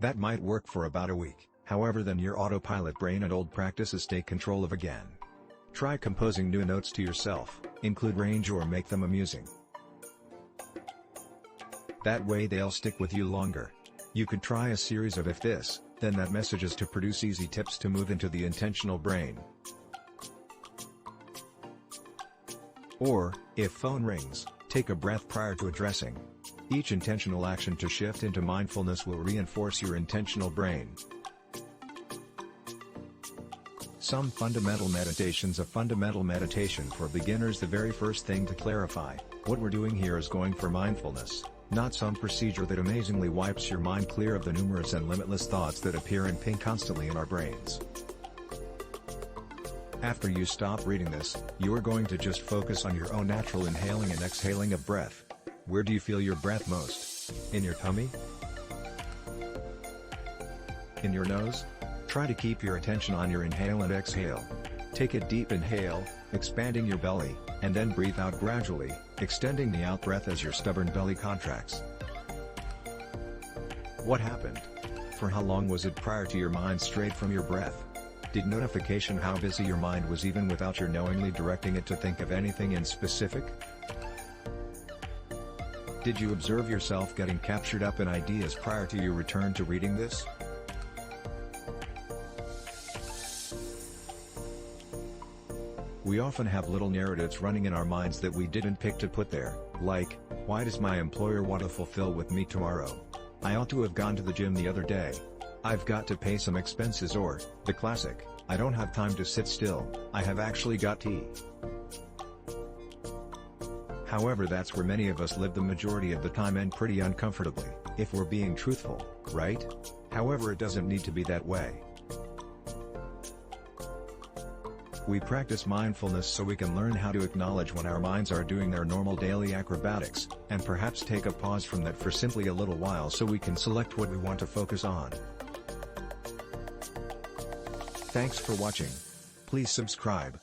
That might work for about a week, however then your autopilot brain and old practices take control of again. Try composing new notes to yourself, include range or make them amusing. That way they'll stick with you longer. You could try a series of if this, then that messages to produce easy tips to move into the intentional brain. Or, if phone rings, take a breath prior to addressing. Each intentional action to shift into mindfulness will reinforce your intentional brain. Some fundamental meditations. A fundamental meditation for beginners. The very first thing to clarify, what we're doing here is going for mindfulness, not some procedure that amazingly wipes your mind clear of the numerous and limitless thoughts that appear and ping constantly in our brains. After you stop reading this, you are going to just focus on your own natural inhaling and exhaling of breath. Where do you feel your breath most? In your tummy? In your nose? Try to keep your attention on your inhale and exhale. Take a deep inhale, expanding your belly, and then breathe out gradually, extending the out-breath as your stubborn belly contracts. What happened? For how long was it prior to your mind strayed from your breath? Did notification how busy your mind was even without your knowingly directing it to think of anything in specific? Did you observe yourself getting captured up in ideas prior to your return to reading this? We often have little narratives running in our minds that we didn't pick to put there, like, why does my employer want to fulfill with me tomorrow? I ought to have gone to the gym the other day. I've got to pay some expenses, or, the classic, I don't have time to sit still, I have actually got tea. However, that's where many of us live the majority of the time and pretty uncomfortably, if we're being truthful, right? However, it doesn't need to be that way. We practice mindfulness so we can learn how to acknowledge when our minds are doing their normal daily acrobatics, and perhaps take a pause from that for simply a little while so we can select what we want to focus on. Thanks for watching. Please subscribe.